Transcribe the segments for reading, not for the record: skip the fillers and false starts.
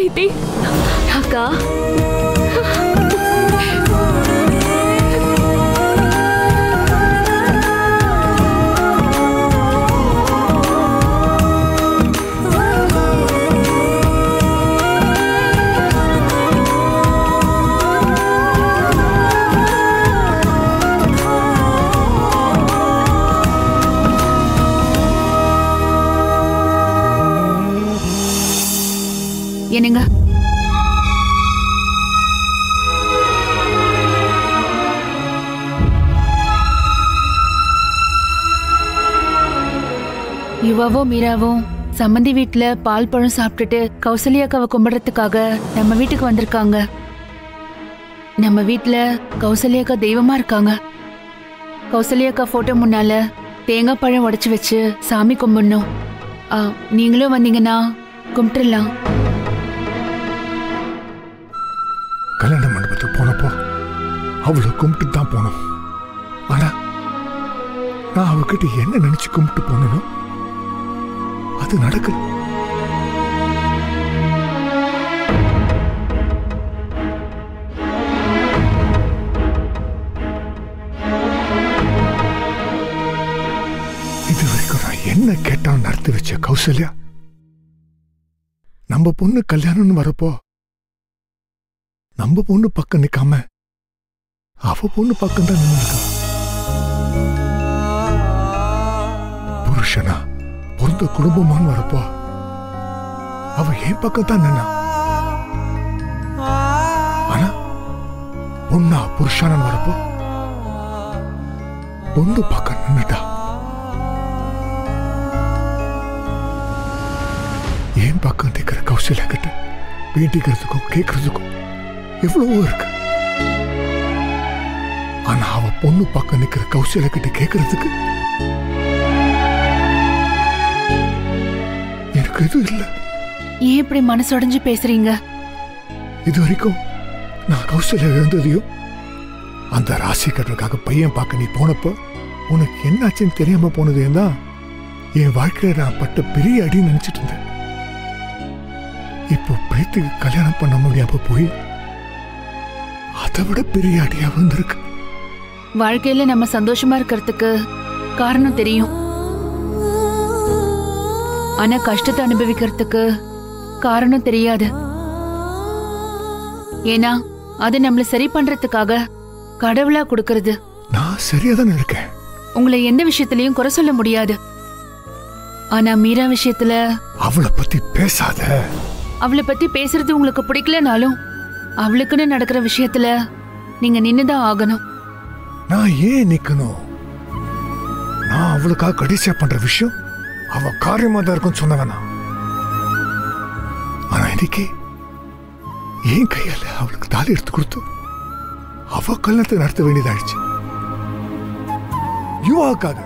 பிரீத்தி. அக்கா என்னங்க? யுவாவும் மீராவும் சம்மந்தி வீட்டுல பால் பழம் சாப்பிட்டுட்டு கௌசல்யாக்காவை கும்பிடுறதுக்காக நம்ம வீட்டுக்கு வந்திருக்காங்க. நம்ம வீட்டுல கௌசல்யாக்கா தெய்வமா இருக்காங்க. கௌசல்யாக்கா போட்டோ முன்னால தேங்காய் பழம் உடைச்சு வச்சு சாமி கும்பிடணும். நீங்களும் வந்தீங்கன்னா கும்பிட்டுலாம். கல்யாண மண்டபத்துக்கு போனப்போ அவளை கும்பிட்டு தான் போனோம். ஆனா நான் அவகிட்ட என்ன நினைச்சு கும்பிட்டு போனோம் அது நடக்கல. இது வரைக்கும் நான் என்ன கேட்டாலும் நடத்தி வச்ச கௌசல்யா நம்ம பொண்ணு கல்யாணம்னு வரப்போ நம்ம பொண்ணு பக்கம் நிக்காம அவ பொண்ணு பக்கம் தான் நின்னுக்கா. புருஷனா பொருந்த குடும்பமான்னு வரப்போ அவ என் பக்கம் தான் நின்னா. ஆனா பொண்ணா புருஷனான்னு வரப்போ பொண்ணு பக்கம் நின்னுட்டா. என் பக்கம் நிக்கிற கௌசல்யா கிட்ட வேண்டிக்கிறதுக்கும் கேட்கறதுக்கும் எவ்வளவோ இருக்கு. ஆனா அவ பொண்ணு பக்கம் நிக்கிற கௌசல்யா கிட்ட கேட்கறதுக்கு எனக்கு எதுவும் இல்ல. ஏன் இப்படி மனசுடைஞ்சு பேசுறீங்க? இது வரைக்கும் நான் கௌசல்யா இருந்ததையும் அந்த ராசிக்கட்டலுக்காக பையன் பார்க்க நீ போனப்போ உனக்கு என்னாச்சுன்னு தெரியாம போனதே தான் என் வாழ்க்கையில நான் பட்ட பெரிய அடி நினைச்சிட்டு இருந்தேன். இப்போ பிரீத்திக்கு கல்யாணம் பண்ண முடியாம போய் அதை விட பெரிய அடியா வந்திருக்கு. வாழ்க்கையில நம்ம சந்தோஷமா இருக்கிறதுக்கு காரணம் தெரியும். ஆனா கஷ்டத்தை அனுபவிக்கிறதுக்கு காரணம் தெரியாது. ஏன்னா அது நம்மள சரி பண்றதுக்காக கடவுளா கொடுக்கறது. நான் சரியா தானே இருக்கேன். உங்களை எந்த விஷயத்திலையும் குறை சொல்ல முடியாது. ஆனா மீரா விஷயத்துல அவளை பத்தி பேசாத. அவளை பத்தி பேசுறது உங்களுக்கு பிடிக்கலனாலும் அவளுக்குன்னு நடக்கிற விஷயத்துல நீங்க நின்னுதான் ஆகணும். நான் ஏன் நிக்கணும்? நான் அவளுக்காக கடைசியா பண்ற விஷயம் அவ காரியமா தான் இருக்குன்னு சொன்னவனா. ஆனா இன்னைக்கு என் கையால அவளுக்கு தாலி எடுத்து கொடுத்து அவ கல்யாணத்தை நடத்த வேண்டியதாயிடுச்சு. யுவாக்காக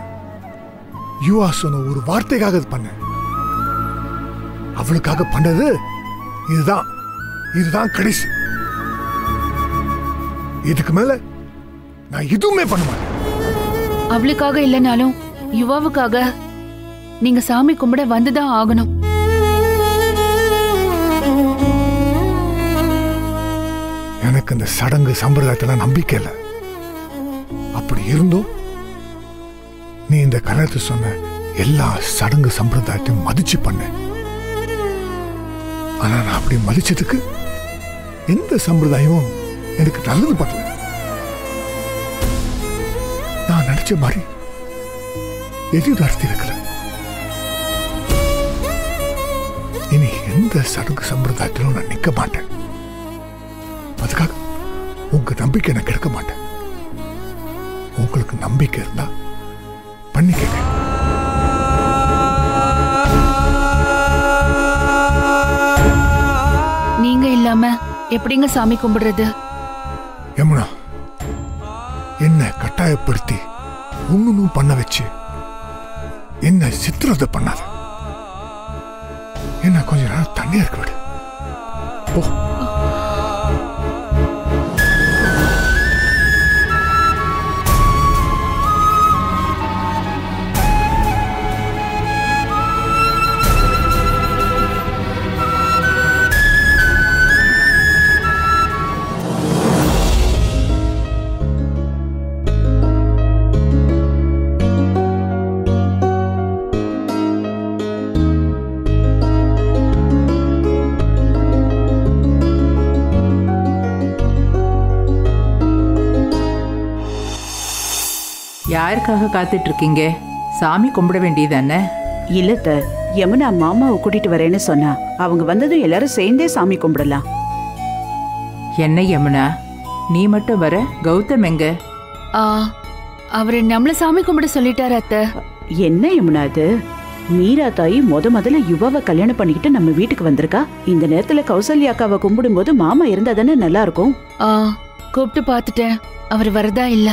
யுவா சொன்ன ஒரு வார்த்தைக்காக அது பண்ண. அவளுக்காக பண்ணது இதுதான் கடைசி. இதுக்கு மேல நான் எதுவுமே பண்ண மாட்டேன். அவளுக்காக இல்லைனாலும் யுவாவுக்காக நீங்க சாமி கும்பிட வந்துதான் ஆகணும். எனக்கு இந்த சடங்கு சம்பிரதாயத்துல நம்பிக்கை இல்லை. அப்படி இருந்தும் நீ இந்த கல்யாணத்தை சொன்ன எல்லா சடங்கு சம்பிரதாயத்தையும் மதிச்சு பண்ண. ஆனா நான் அப்படி மதிச்சதுக்கு எந்த சம்பிரதாயமும் எனக்கு நல்லது பண்ணல. நான் நினைச்ச மாதிரி எதுவும் நடத்தி வைக்கல. இனி எந்த சடங்கு சம்பிரதாயத்திலும் நான் நிக்க மாட்டேன். அதுக்காக உங்க நம்பிக்கை நான் கெடுக்க மாட்டேன். உங்களுக்கு நம்பிக்கை இருந்தா பண்ணிக்கங்க. நீங்க இல்லாம எப்படிங்க சாமி கும்பிடுறது? யமுனா, என்ன கட்டாயப்படுத்தி ஒண்ணும் பண்ண வச்சு என்ன சித்திரத்தை பண்ணாத. என்ன கொஞ்ச நேரம் தண்ணி இருக்க விடு. ஓ, யாருக்காக காத்துட்டு இருக்கீங்க? சாமி கும்பிட வேண்டியதானே? இல்லத்த, யமுனா மாமாவை கூட்டிட்டு வரேன்னு சொன்னா. அவங்க வந்ததும் எல்லாரும் சேர்ந்தே சாமி கும்பிடலாம். என்ன யமுனா, நீ மட்டும் வர? கௌதம் எங்க? அவரு நம்மள சாமி கும்பிட சொல்லிட்டாரு அத்தை. என்ன யமுனா இது? மீரா தாயி முதல்ல யுவாவை கல்யாணம் பண்ணிக்கிட்டு நம்ம வீட்டுக்கு வந்திருக்கா. இந்த நேரத்துல கௌசல்யா அக்காவை கும்பிடும் போது மாமா இருந்தா தானே நல்லா இருக்கும். கூப்பிட்டு பாத்துட்டேன், அவர் வரதா இல்ல.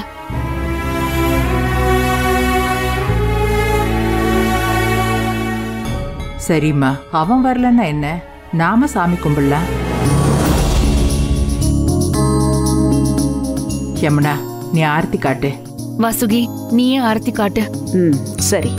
சரிம்மா, அவன் வரலன்னா என்ன, நாம சாமி கும்பிடலாம். யமுனா, நீ ஆர்த்தி காட்டு. வாசுகி, நீயே ஆர்த்தி காட்டு. சரி.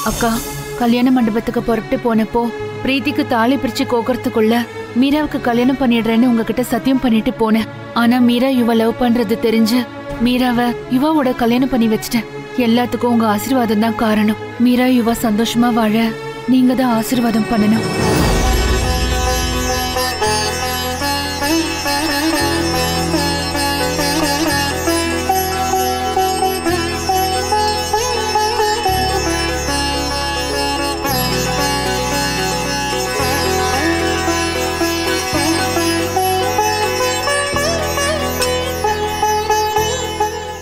அக்கா, கல்யாண மண்டபத்துக்கு புறப்பட்டு போனப்போ பிரீத்திக்கு தாலி பிரிச்சு கோக்கறதுக்குள்ள மீராவுக்கு கல்யாணம் பண்ணிடுறேன்னு உங்ககிட்ட சத்தியம் பண்ணிட்டு போனேன். ஆனா மீரா யுவா லவ் பண்றது தெரிஞ்சு மீராவை யுவாவோட கல்யாணம் பண்ணி வச்சிட்டேன். எல்லாத்துக்கும் உங்க ஆசீர்வாதம் தான் காரணம். மீரா யுவா சந்தோஷமா வாழ நீங்க தான் ஆசீர்வாதம் பண்ணணும்.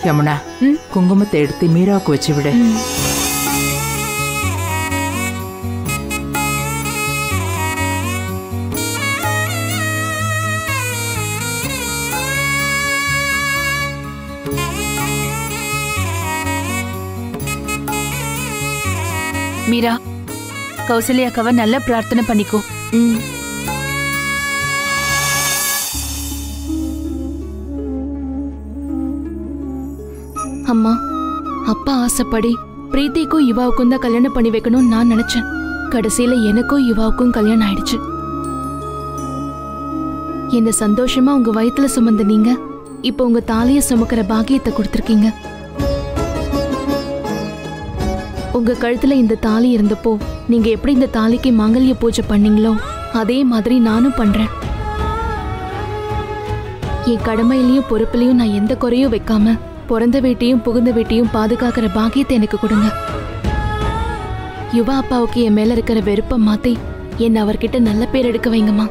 யமுனா, குங்குமத்தை எடுத்து மீராவுக்கு வச்சு விடு. மீரா, கௌசல்யாக்காவை நல்லா பிரார்த்தனை பண்ணிக்கோ. அம்மா, அப்பா ஆசைப்படி பிரீத்திக்கும் யுவாவுக்கும் தான் கல்யாணம் பண்ணி வைக்கணும்னு நான் நினைச்சேன். கடைசியில எனக்கும் யுவாவுக்கும் கல்யாணம் ஆயிடுச்சு. என்ன சந்தோஷமா உங்க வயித்துல சுமந்து நீங்க இப்ப உங்க தாலிய சுமக்கிற பாக்கியத்தை கொடுத்திருக்கீங்க. உங்க கழுத்துல இந்த தாலி இருந்தப்போ நீங்க எப்படி இந்த தாலிக்கு மாங்கல்ய பூஜை பண்ணீங்களோ அதே மாதிரி நானும் பண்றேன். என் கடமையிலையும் பொறுப்பிலையும் நான் எந்த குறையும் வைக்காம பிறந்த வீட்டையும் புகுந்த வீட்டையும் பாதுகாக்கிற பாக்கியத்தை எனக்கு கொடுங்க. யுவா அப்பாவுக்கு என் மேல இருக்கிற வெறுப்பை மாத்தி என்ன அவர்கிட்ட நல்ல பேர் எடுக்க வைங்கம்மா.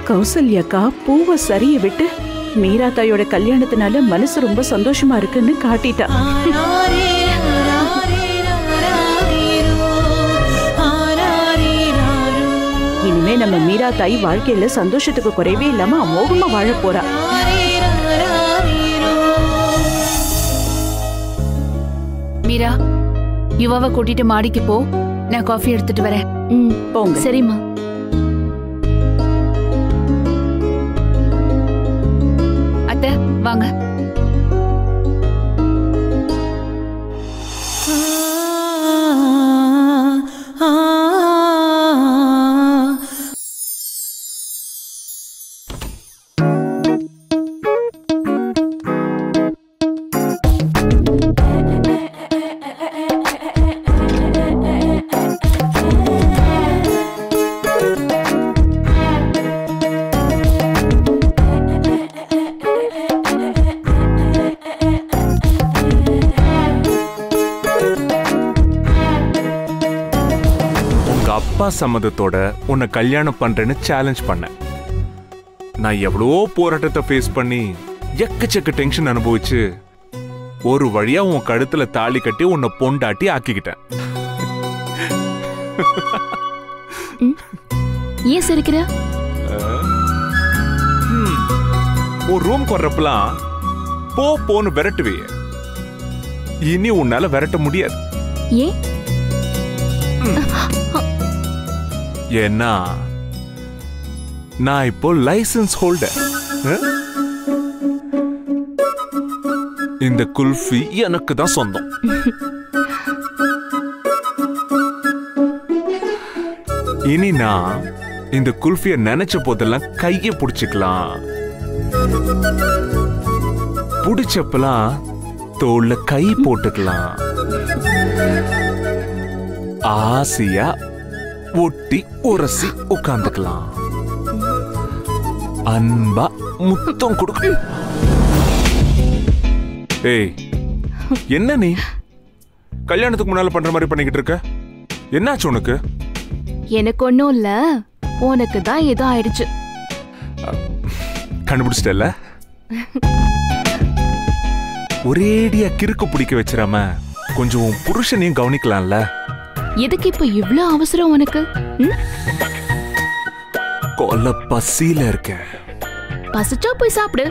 கௌசல்யாக்கா பூவை சரிய விட்டு மீரா தாயோட கல்யாணத்தினால மனசு ரொம்ப சந்தோஷமா இருக்குன்னு காட்டிட்டா. இனிமே நம்ம மீரா தாய் வாழ்க்கையில சந்தோஷத்துக்கு குறைவே இல்லாம அமோகமா வாழ போறா. மீரா, யுவாவை கூட்டிட்டு மாடிக்கு போ, நான் காஃபி எடுத்துட்டு வரேன். போங்க. சரிம்மா. வாங்க. சம்மதத்தோட உன்னை கல்யாணம் பண்றேன்னு சேலஞ்ச் பண்ணேன். நான் எவ்வளவோ போராட்டத்தை ஃபேஸ் பண்ணி எக்கச்சக்க டென்ஷன் அனுபவிச்சு ஒரு வழியா உன் கழுத்துல தாலி கட்டி உன்னை பொண்டாட்டி ஆக்கிக்கிட்டேன். ஏன் சிரிக்கிற? ஒரு ரூம் வர்றப்பெல்லாம் போன்னு விரட்டுவே. இனி உன்னால விரட்ட முடியாது. ஏன்? ஏன்னா நான் இப்போ லைசன்ஸ் ஹோல்டர். இந்த குல்ஃபி எனக்கு தான் சொந்தம். இனி நான் இந்த குல்ஃபிய நினைச்ச போதெல்லாம் கையை பிடிச்சுக்கலாம், பிடிச்சப்பெல்லாம் தோல்ல கை போட்டுக்கலாம், ஆசையா ஒட்டி உரசி உட்கார்ந்துக்கலாம், அன்பா முத்தம் கொடுக்க. ஏய், என்ன நீ கல்யாணத்துக்கு முன்னால பண்ற மாதிரி பண்ணிக்கிட்டு இருக்க? என்னாச்சு உனக்கு? எனக்கு ஒன்னும் இல்ல, உனக்கு தான் ஏதோ ஆயிடுச்சு. கண்டுபிடிச்சிட்டல? ஒரேடியா கிறுக்கு பிடிக்க வச்சிராம கொஞ்சம் புருஷனையும் கவனிக்கலாம்ல. எதுக்கு இப்ப இவ்ளோ அவசரம் உனக்கு? கொல்ல பசியில இருக்க. பசிச்சா போய் சாப்பிடு.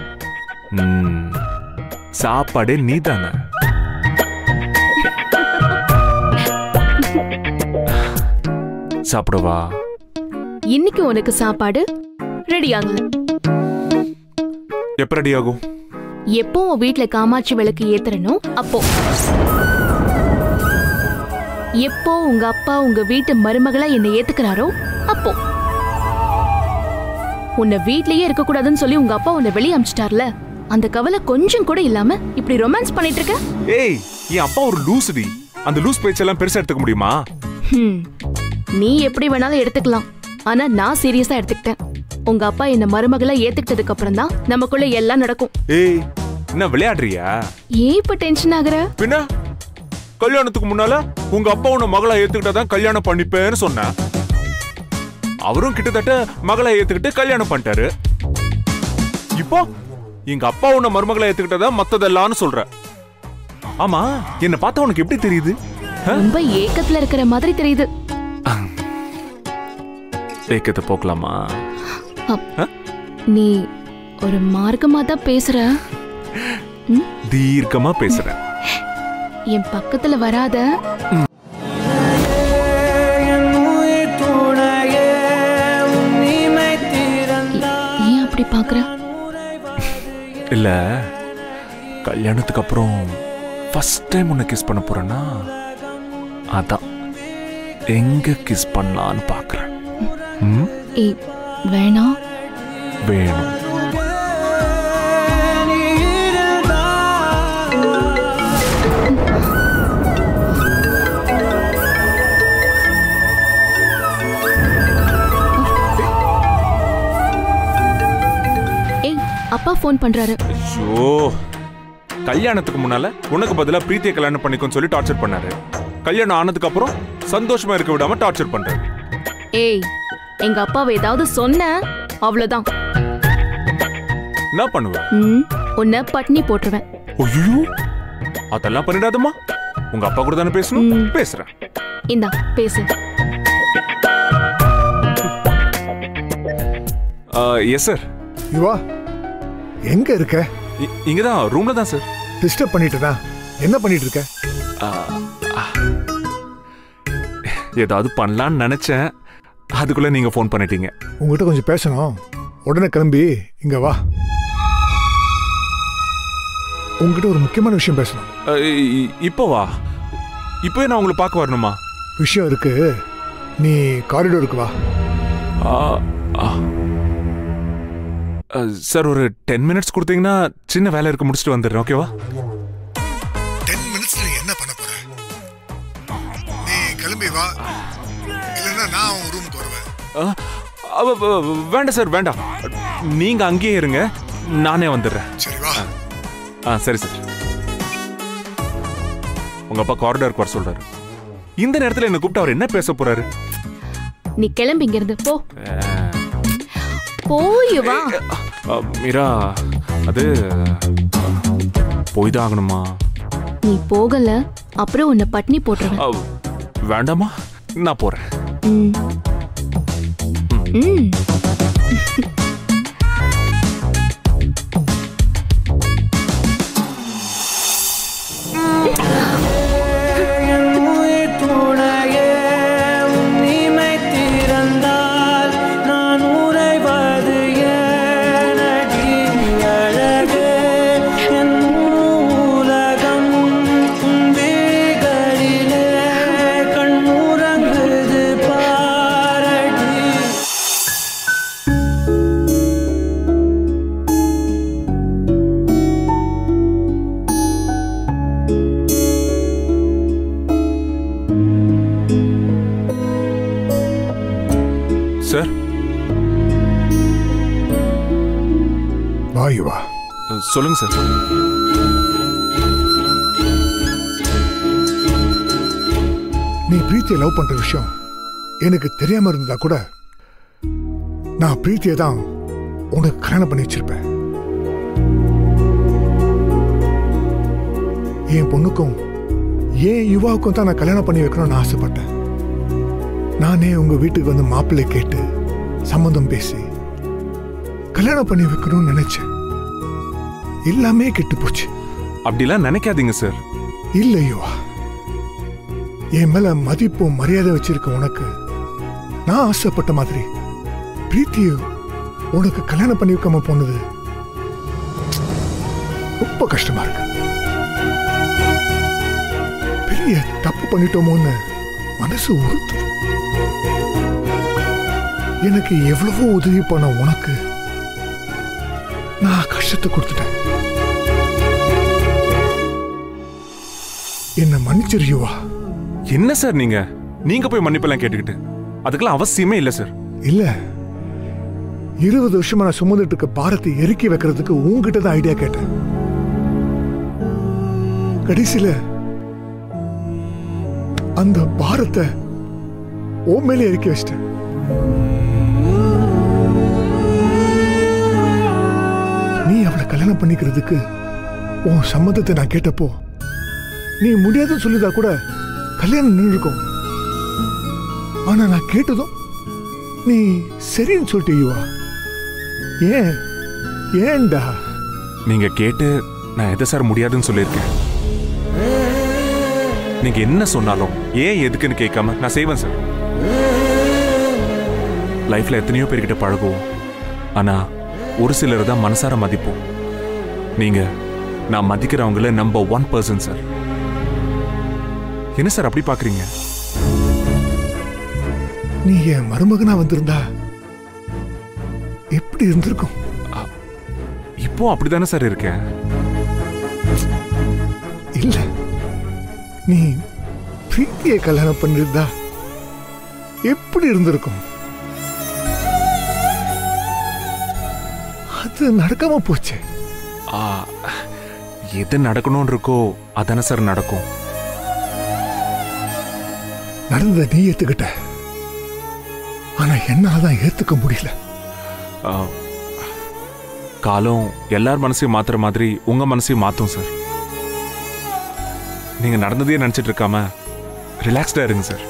சாப்பாடு நீதானே. சாப்பிடவா? இன்னைக்கு உனக்கு சாப்பாடு ரெடி ஆகல. எப்ப ரெடி ஆகும்? எப்போ உன் வீட்டுல காமாட்சி விளக்கு ஏத்துறனோ அப்போ. எப்போ உங்க அப்பா உங்க வீட்டு மருமகளா என்னை ஏத்துக்கிறாரோ அப்போ. உன்னை வீட்லயே இருக்க கூடாதுன்னு சொல்லி உங்க அப்பா உன்னை வெளியே அமிச்சிட்டார்ல, அந்த கவலை கொஞ்சம் கூட இல்லாம இப்படி ரொமான்ஸ் பண்ணிட்டு இருக்க. ஏய், என் அப்பா ஒரு லூசுடி. அந்த லூஸ் பேச்செல்லாம் பெருசா எடுத்துக்க முடியுமா? நீ எப்படி வேணாலும் எடுத்துக்கலாம், ஆனா நான் சீரியஸா எடுத்துக்கிட்டேன். உங்க அப்பா என்ன மருமகளா ஏத்துக்கிட்டதுக்கு அப்புறம் தான் நமக்குள்ள எல்லாம் நடக்கும். ஏய், என்ன விளையாடுறியா? ஏன் இப்ப டென்ஷன் ஆகுற? பின்ன கல்யாணத்துக்கு முன்னால உங்க அப்பா உன்னை மகளா ஏத்துக்கிட்டாதான் கல்யாணம் பண்ணிப்பேன்னு சொன்ன. அவரும் கிட்டத்தட்ட மகளை ஏத்துக்கிட்டு கல்யாணம் பண்ணிட்டாரு. இப்போ எங்க அப்பா உன்னை மருமகளை ஏத்துக்கிட்டதான் மத்ததெல்லாம் சொல்ற. ஆமா, என்ன பார்த்தா உனக்கு எப்படி தெரியுது? ரொம்ப ஏக்கத்துல இருக்கிற மாதிரி தெரியுது. ஏக்கத்தை போக்கலாமா? நீ ஒரு மார்க்கமா தான் பேசுற. தீர்க்கமா பேசுற. என் பக்கத்துல வராத. ஏன் அப்படி பாக்குற? இல்ல, கல்யாணத்துக்கு அப்புறம் ஃபர்ஸ்ட் டைம் உன்னை கிஸ் பண்ண போறேன்னா அதான் எங்க கிஸ் பண்ணலான்னு பாக்குறேன். ஏய், வேணாம். வேணும். ஏய், அப்பா ஃபோன் பண்றாரு. ஐயோ, கல்யாணத்துக்கு முன்னால உனக்கு பதிலா பிரீத்தியை கல்யாணம் பண்ணிக்கோன்னு சொல்லி டார்ச்சர் பண்ணாரு. கல்யாணம் ஆனதுக்கு அப்புறம் சந்தோஷமா இருக்க விடாம டார்ச்சர் பண்றாரு. ஏய், எங்க அப்பாவை ஏதாவது சொன்ன அவ்வளவுதான். என்ன பண்ணுவ? உன்னை பட்னி போட்டுருவேன். ஐயோ, அதெல்லாம் பண்ணிடாதம்மா. உங்க அப்பா கூட தானே பேசணும். பேசுறேன். இந்தா பேசு. Yes sir. யுவா, எங்க இருக்க? இங்கதான், ரூம்ல தான் சார். டிஸ்டர்ப் பண்ணிட்டு என்ன பண்ணிட்டு இருக்க? ஏதாவது பண்ணலான்னு நினைச்சேன், அதுக்குள்ள நீங்க போன் பண்ணிட்டீங்க. உங்ககிட்ட கொஞ்சம் பேசணும். உடனே கிளம்பி இங்க வா. உங்ககிட்ட ஒரு முக்கியமான விஷயம் பேசணும். இப்போ வா. இப்போவே நான் உங்களை பார்க்க வரணுமா? விஷயம் இருக்கு, நீ காரிடோருக்கு வா. சார், ஒரு 10 மினிட்ஸ் கொடுத்தீங்கன்னா சின்ன வேலை இருக்க முடிச்சுட்டு வந்துடுறேன். ஓகேவா? 10 மினிட்ஸ்ல என்ன பண்ண போற? நீ கிளம்பி வா, இல்லைன்னா நான் உன் ரூமுக்கு வருவேன். வேண்டாம் சார், வேண்டாம். நீங்க அங்கேயே இருங்க, நானே வந்துடுறேன். சரி வா. சரி சார். உங்க அப்பா காரிடாருக்கு வர சொல்றாரு. இந்த நேரத்தில் என்ன கூப்பிட்டு அவர் என்ன பேச போறாரு? நீ கிளம்பி இங்க இருந்து போ. போய் வா. மீரா, அது போய்தான் ஆகணுமா? நீ போகல அப்புறம் உன்னை பட்னி போட்டுருவேன். வேண்டாமா, நான் போறேன். சார், வாயு வா. சொல்லுங்க சார். நீ பிரீத்தியை லவ் பண்ற விஷயம் எனக்கு தெரியாம இருந்தா கூட நான் பிரீத்தியை தான் உனக்கு கல்யாணம் பண்ணி வச்சிருப்பேன். என் பொண்ணுக்கும் ஏன் யுவாவுக்கும் தான் நான் கல்யாணம் பண்ணி வைக்கணும்னு ஆசைப்பட்டேன். நானே உங்க வீட்டுக்கு வந்து மாப்பிள்ளை கேட்டு சம்மந்தம் பேசி கல்யாணம் பண்ணி வைக்கணும்னு நினைச்சேன். எல்லாமே கெட்டு போச்சு. அப்படிலாம் நினைக்காதீங்க சார். இல்லையோ, என் மேல மதிப்பும் மரியாதை வச்சிருக்க உனக்கு நான் ஆசைப்பட்ட மாதிரி பிரீத்திய உனக்கு கல்யாணம் பண்ணி வைக்காம போனது ரொம்ப கஷ்டமா இருக்கு. பெரிய தப்பு பண்ணிட்டோமோன்னு மனசு உறுத்து. எனக்கு எவ்வளவோ உதவி பண்ண உனக்கு நான் கஷ்டத்தை கொடுத்துட்டேன். என்ன மன்னிச்சிருவா. என்ன சார் நீங்க போய் மன்னிப்பெல்லாம் கேட்டுக்கிட்டு அதுக்கெல்லாம் அவசியமே இல்ல சார். இல்ல, 20 வருஷமா நான் சுமந்துட்டு இருக்க பாரத்தை இறக்கி வைக்கிறதுக்கு உங்ககிட்ட தான் ஐடியா கேட்டேன். கடைசியில அந்த பாரத்தை ஓ மேலே இறக்கி வச்சிட்டேன். நீ அவளை கல்யாணம் பண்ணிக்கிறதுக்கு உன் சம்மதத்தை நான் கேட்டப்போ நீ முடியாதுன்னு சொல்லிதா கூட கல்யாணம் நின்றுக்கும். ஆனா நான் கேட்டதும் நீ சரின்னு சொல்லிட்டீவா. ஏன்டா? நீங்க கேட்டு நான் எதை சார் முடியாதுன்னு சொல்லியிருக்கேன். நீங்க என்ன சொன்னாலும் ஏன் எதுக்குன்னு கேட்காம நான் செய்வேன் சார். லைஃப்ல எத்தனையோ பேர்கிட்ட பழகுவோம், ஆனா ஒரு சிலர் தான் மனசார மதிப்போம். நீங்க நான் மதிக்கிறவங்கள நம்பர் 1% சார். என்ன சார் அப்படி பாக்குறீங்க? நீ என் மருமகனா வந்திருந்தா எப்படி இருந்திருக்கும்? இப்போ அப்படித்தானே சார் இருக்கேன். இல்ல, நீ பிரீத்தியை கல்யாணம் பண்ணிருந்தா எப்படி இருந்திருக்கும்? அது நடக்காம போச்சு. எது நடக்கணும்னு இருக்கோ அதானே சார் நடக்கும். நடந்த நீ ஏத்துக்கிட்ட, ஆனா என்னாலதான் ஏத்துக்க முடியல. காலம் எல்லார் மனசையும் மாத்துற மாதிரி உங்க மனசையும் மாத்தும் சார். நீங்க நடந்ததே நினைச்சிட்டு இருக்காம ரிலாக்ஸ்டா இருங்க சார்.